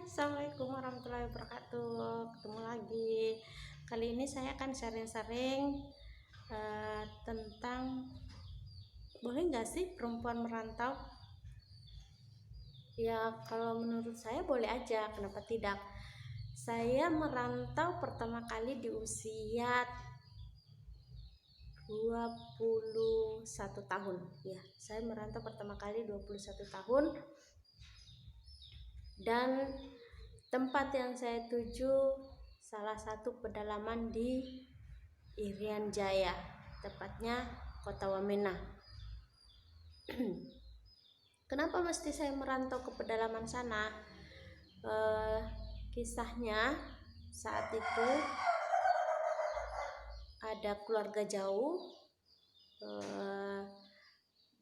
Assalamualaikum warahmatullahi wabarakatuh. Ketemu lagi. Kali ini saya akan sharing-sharing tentang boleh nggak sih perempuan merantau? Ya, kalau menurut saya boleh aja. Kenapa tidak? Saya merantau pertama kali di usia 21 tahun. Ya, saya merantau pertama kali 21 tahun. Dan tempat yang saya tuju salah satu pedalaman di Irian Jaya, tepatnya Kota Wamena. Kenapa mesti saya merantau ke pedalaman sana? Kisahnya saat itu ada keluarga jauh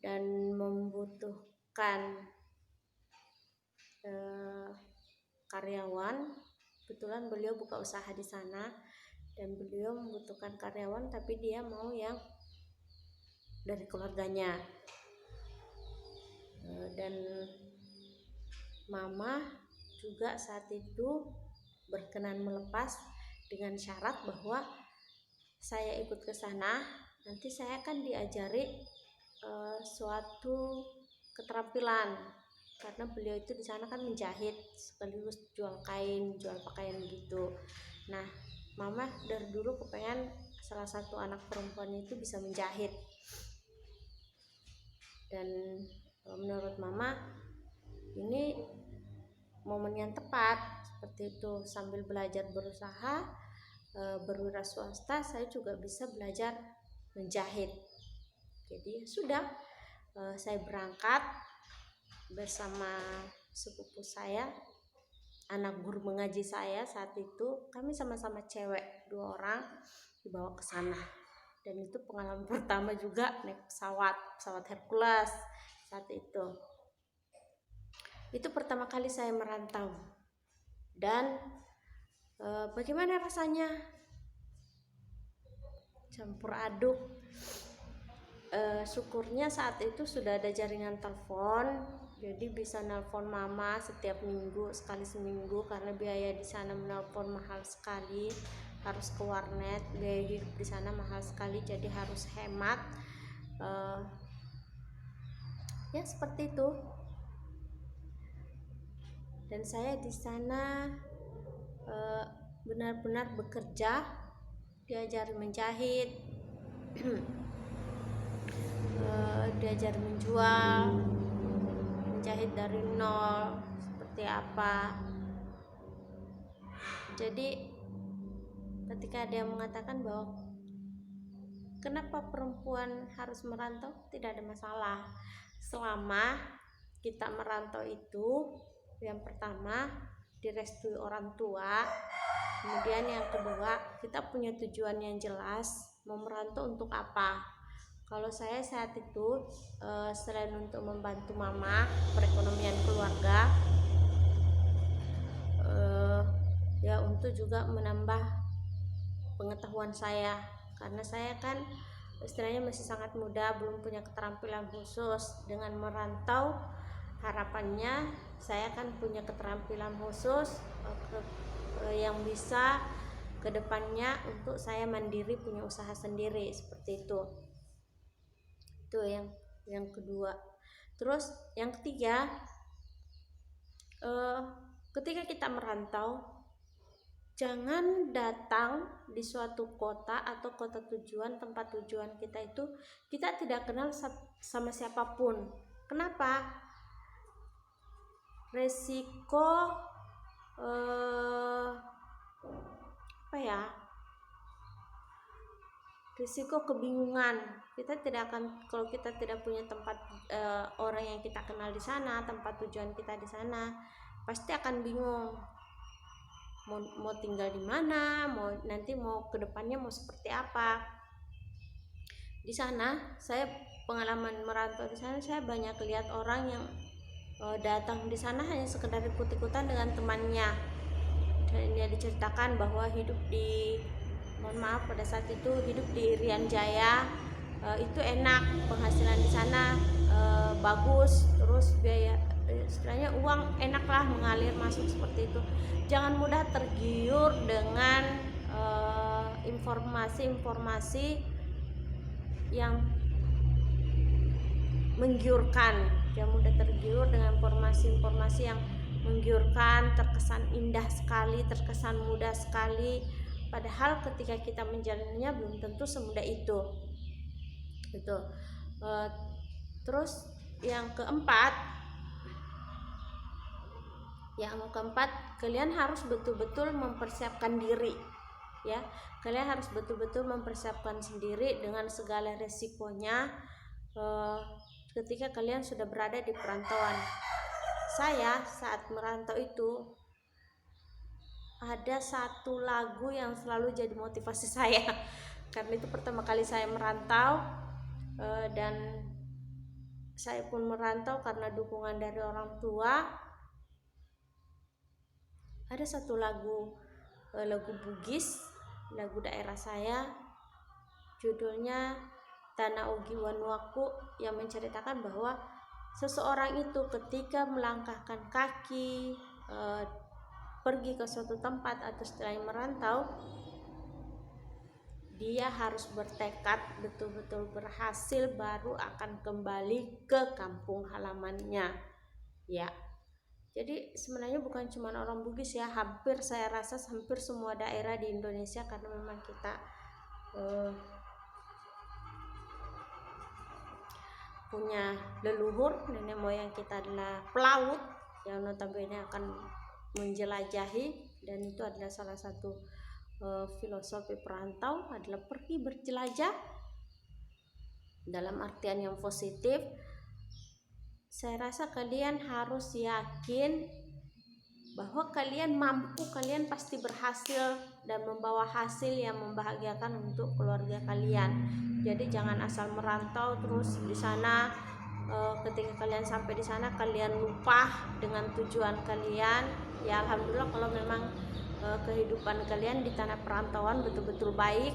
dan membutuhkan karyawan. Kebetulan beliau buka usaha di sana dan beliau membutuhkan karyawan, tapi dia mau yang dari keluarganya. Dan mama juga saat itu berkenan melepas dengan syarat bahwa saya ikut ke sana, nanti saya akan diajari suatu keterampilan, karena beliau itu di sana kan menjahit sekaligus jual kain, jual pakaian gitu. Nah, mama dari dulu kepengen salah satu anak perempuan itu bisa menjahit, dan menurut mama ini momen yang tepat seperti itu. Sambil belajar berusaha berwira swasta, saya juga bisa belajar menjahit. Jadi sudah, saya berangkat bersama sepupu saya, anak guru mengaji saya saat itu. Kami sama-sama cewek 2 orang dibawa ke sana, dan itu pengalaman pertama juga naik pesawat Hercules saat itu. Itu pertama kali saya merantau, dan bagaimana rasanya? Campur aduk. Syukurnya saat itu sudah ada jaringan telepon, jadi bisa nelpon mama setiap minggu, sekali seminggu, karena biaya di sana menelpon mahal sekali, harus ke warnet, biaya hidup di sana mahal sekali, jadi harus hemat. Ya seperti itu. Dan saya di sana benar-benar bekerja, diajari menjahit, diajar menjual, menjahit dari nol seperti apa. Jadi ketika ada yang mengatakan bahwa kenapa perempuan harus merantau, tidak ada masalah selama kita merantau itu yang pertama direstui orang tua, kemudian yang kedua kita punya tujuan yang jelas mau merantau untuk apa. Kalau saya saat itu selain untuk membantu mama perekonomian keluarga, ya untuk juga menambah pengetahuan saya, karena saya kan istilahnya masih sangat muda, belum punya keterampilan khusus. Dengan merantau harapannya saya akan punya keterampilan khusus yang bisa kedepannya untuk saya mandiri, punya usaha sendiri seperti itu. Itu yang kedua. Terus yang ketiga, ketika kita merantau, jangan datang di suatu kota atau kota tujuan, tempat tujuan kita itu kita tidak kenal sama siapapun. Kenapa? Resiko risiko kebingungan. Kita tidak akan, kalau kita tidak punya tempat orang yang kita kenal di sana, tempat tujuan kita di sana, pasti akan bingung mau tinggal di mana, nanti mau kedepannya mau seperti apa. Di sana saya pengalaman merantau di sana, saya banyak lihat orang yang datang di sana hanya sekedar ikut-ikutan dengan temannya, dan dia diceritakan bahwa hidup di pada saat itu hidup di Irian Jaya itu enak, penghasilan di sana bagus, terus biaya istilahnya uang enaklah mengalir masuk seperti itu. Jangan mudah tergiur dengan informasi-informasi yang menggiurkan. Jangan mudah tergiur dengan informasi-informasi yang menggiurkan, terkesan indah sekali, terkesan mudah sekali, padahal ketika kita menjalannya belum tentu semudah itu. Gitu. Terus yang keempat, kalian harus betul-betul mempersiapkan diri, ya. Kalian harus betul-betul mempersiapkan sendiri dengan segala resikonya ketika kalian sudah berada di perantauan. Saya saat merantau itu ada satu lagu yang selalu jadi motivasi saya karena itu pertama kali saya merantau, dan saya pun merantau karena dukungan dari orang tua. Ada satu lagu Bugis, lagu daerah saya, judulnya Tanah Ugi Wanuaku, yang menceritakan bahwa seseorang itu ketika melangkahkan kaki pergi ke suatu tempat atau setelah merantau, dia harus bertekad betul-betul berhasil baru akan kembali ke kampung halamannya, ya. Jadi sebenarnya bukan cuma orang Bugis ya, saya rasa hampir semua daerah di Indonesia, karena memang kita punya leluhur, nenek moyang kita adalah pelaut yang notabene akan menjelajahi, dan itu adalah salah satu filosofi perantau adalah pergi berjelajah dalam artian yang positif. Saya rasa kalian harus yakin bahwa kalian mampu, kalian pasti berhasil dan membawa hasil yang membahagiakan untuk keluarga kalian. Jadi jangan asal merantau terus di sana, ketika kalian sampai di sana kalian lupa dengan tujuan kalian. Ya alhamdulillah kalau memang kehidupan kalian di tanah perantauan betul-betul baik,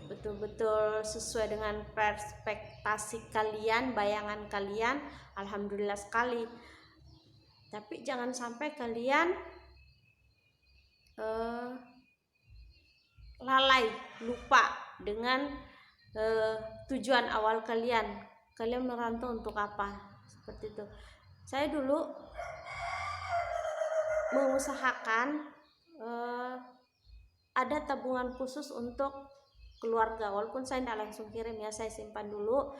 betul-betul sesuai dengan perspektasi kalian, bayangan kalian, alhamdulillah sekali. Tapi jangan sampai kalian lalai, lupa dengan tujuan awal kalian. Kalian merantau untuk apa? Seperti itu. Saya dulu mengusahakan ada tabungan khusus untuk keluarga, walaupun saya tidak langsung kirim ya, saya simpan dulu.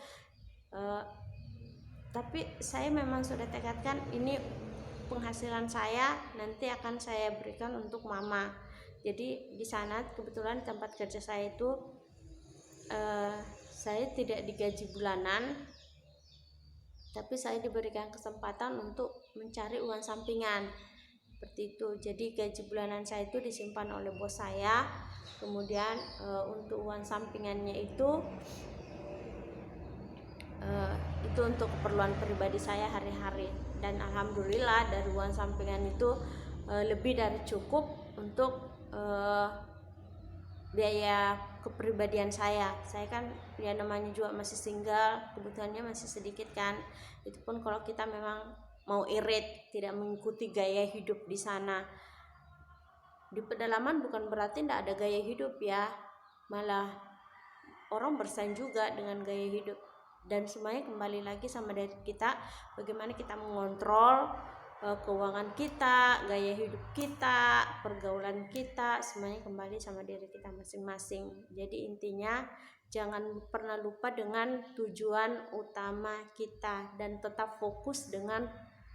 Tapi saya memang sudah tekadkan ini penghasilan saya nanti akan saya berikan untuk mama. Jadi di sana kebetulan tempat kerja saya itu saya tidak digaji bulanan, tapi saya diberikan kesempatan untuk mencari uang sampingan seperti itu. Jadi gaji bulanan saya itu disimpan oleh bos saya, kemudian untuk uang sampingannya itu untuk keperluan pribadi saya hari-hari, dan alhamdulillah dari uang sampingan itu lebih dari cukup untuk biaya kepribadian saya. Saya kan ya namanya juga masih single, kebutuhannya masih sedikit kan. Itu pun kalau kita memang mau irit, tidak mengikuti gaya hidup di sana. Di pedalaman bukan berarti tidak ada gaya hidup ya, malah orang bersaing juga dengan gaya hidup, dan semuanya kembali lagi sama dari kita, bagaimana kita mengontrol keuangan kita, gaya hidup kita, pergaulan kita, semuanya kembali sama diri kita masing-masing. Jadi intinya jangan pernah lupa dengan tujuan utama kita dan tetap fokus dengan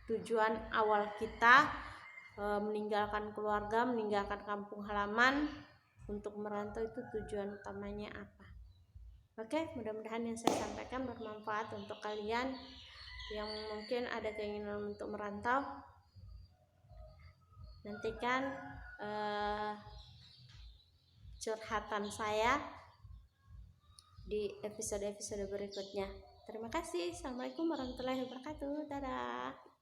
tujuan awal kita, meninggalkan keluarga, meninggalkan kampung halaman untuk merantau. Itu tujuan utamanya apa. Oke, mudah-mudahan yang saya sampaikan bermanfaat untuk kalian yang mungkin ada keinginan untuk merantau. Nantikan curhatan saya di episode-episode berikutnya. Terima kasih. Assalamualaikum warahmatullahi wabarakatuh. Dadah.